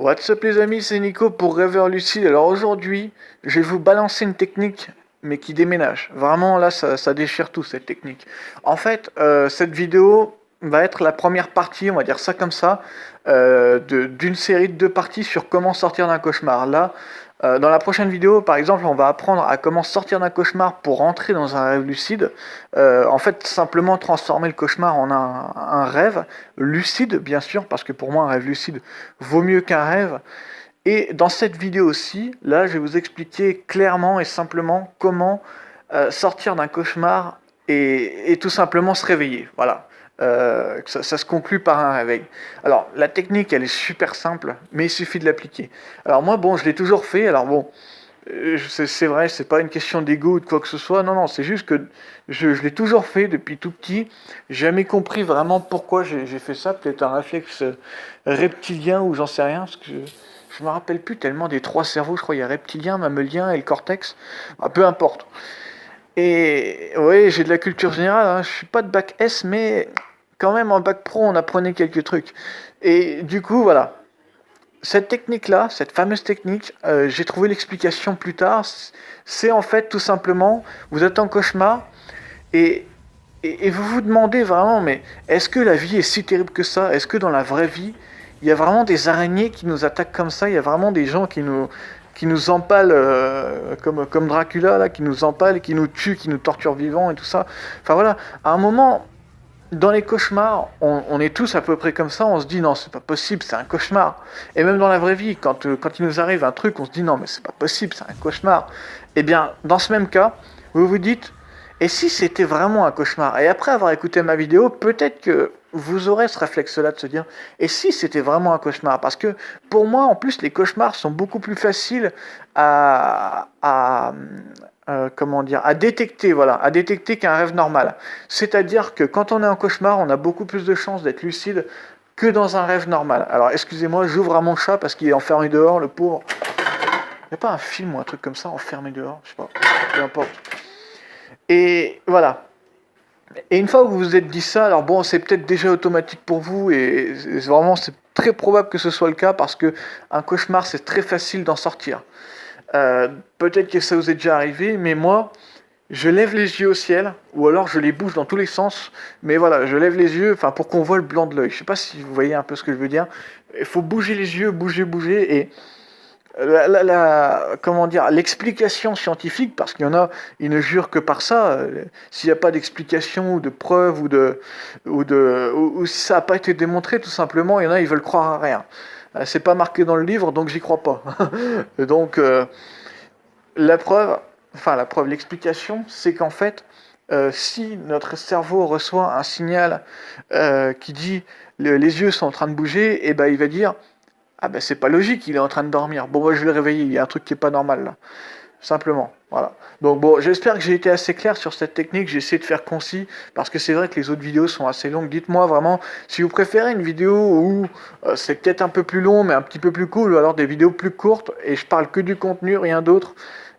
What's up les amis, c'est Nico pour Rêveur Lucide. Alors aujourd'hui, je vais vous balancer une technique, mais qui déménage. Vraiment là, ça déchire tout cette technique. En fait, cette vidéo va être la première partie, on va dire ça comme ça, d'une série de 2 parties sur comment sortir d'un cauchemar. Là, dans la prochaine vidéo, par exemple, on va apprendre à comment sortir d'un cauchemar pour rentrer dans un rêve lucide. En fait, simplement transformer le cauchemar en un rêve lucide, bien sûr, parce que pour moi, un rêve lucide vaut mieux qu'un rêve. Et dans cette vidéo aussi, là, je vais vous expliquer clairement et simplement comment sortir d'un cauchemar et tout simplement se réveiller. Voilà. Ça se conclut par un réveil. Alors, la technique, elle est super simple, mais il suffit de l'appliquer. Alors moi, bon, je l'ai toujours fait. Alors bon, c'est vrai, c'est pas une question d'ego ou de quoi que ce soit. Non, non, c'est juste que je l'ai toujours fait depuis tout petit. J'ai jamais compris vraiment pourquoi j'ai fait ça. Peut-être un réflexe reptilien ou j'en sais rien, parce que je me rappelle plus tellement des 3 cerveaux. Je crois il y a reptilien, mammalien et le cortex. Ah, peu importe. Et oui, j'ai de la culture générale, hein. Je suis pas de bac S, mais quand même en bac pro, on apprenait quelques trucs. Et du coup, voilà. Cette technique-là, cette fameuse technique, j'ai trouvé l'explication plus tard. C'est en fait tout simplement, vous êtes en cauchemar et, et vous vous demandez vraiment, mais est-ce que la vie est si terrible que ça? Est-ce que dans la vraie vie, il y a vraiment des araignées qui nous attaquent comme ça? Il y a vraiment des gens qui nous empalent comme Dracula, là, qui nous empalent, qui nous tuent, qui nous torturent vivants et tout ça. Enfin voilà, à un moment, dans les cauchemars, on est tous à peu près comme ça, on se dit non, c'est pas possible, c'est un cauchemar. Et même dans la vraie vie, quand il nous arrive un truc, on se dit non, mais c'est pas possible, c'est un cauchemar. Eh bien, dans ce même cas, vous vous dites, et si c'était vraiment un cauchemar? Et après avoir écouté ma vidéo, peut-être que vous aurez ce réflexe-là de se dire, et si c'était vraiment un cauchemar? Parce que pour moi, en plus, les cauchemars sont beaucoup plus faciles à comment dire, à détecter, voilà, à détecter qu'un rêve normal. C'est-à-dire que quand on est en cauchemar, on a beaucoup plus de chances d'être lucide que dans un rêve normal. Alors, excusez-moi, j'ouvre à mon chat parce qu'il est enfermé dehors, le pauvre. Il n'y a pas un film ou un truc comme ça, enfermé dehors, je sais pas, peu importe. Et voilà. Et une fois que vous vous êtes dit ça, alors bon, c'est peut-être déjà automatique pour vous et vraiment c'est très probable que ce soit le cas parce que un cauchemar c'est très facile d'en sortir. Peut-être que ça vous est déjà arrivé, mais moi, je lève les yeux au ciel, ou alors je les bouge dans tous les sens, mais voilà, je lève les yeux, enfin pour qu'on voit le blanc de l'œil. Je sais pas si vous voyez un peu ce que je veux dire. Il faut bouger les yeux, bouger, et comment dire, l'explication scientifique, parce qu'il y en a, ils ne jurent que par ça. S'il n'y a pas d'explication ou de preuve ou si ça n'a pas été démontré, tout simplement, il y en a, ils veulent croire à rien. C'est pas marqué dans le livre, donc j'y crois pas. Donc la preuve, l'explication, c'est qu'en fait, si notre cerveau reçoit un signal qui dit les yeux sont en train de bouger, et ben il va dire ah ben c'est pas logique, il est en train de dormir. Bon moi je vais le réveiller, il y a un truc qui est pas normal là. Simplement, voilà. Donc bon, j'espère que j'ai été assez clair sur cette technique, j'ai essayé de faire concis, parce que c'est vrai que les autres vidéos sont assez longues. Dites-moi vraiment si vous préférez une vidéo où c'est peut-être un peu plus long, mais un petit peu plus cool, ou alors des vidéos plus courtes, et je parle que du contenu, rien d'autre.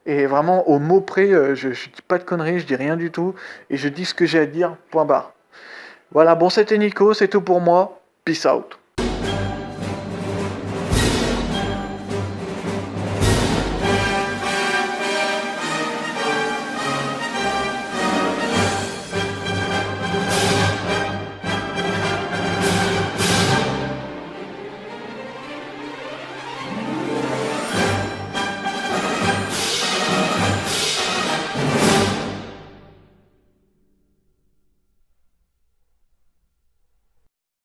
Et vraiment, au mot près, je dis pas de conneries, je dis rien du tout, et je dis ce que j'ai à dire, point barre. Voilà, bon c'était Nico, c'est tout pour moi, peace out.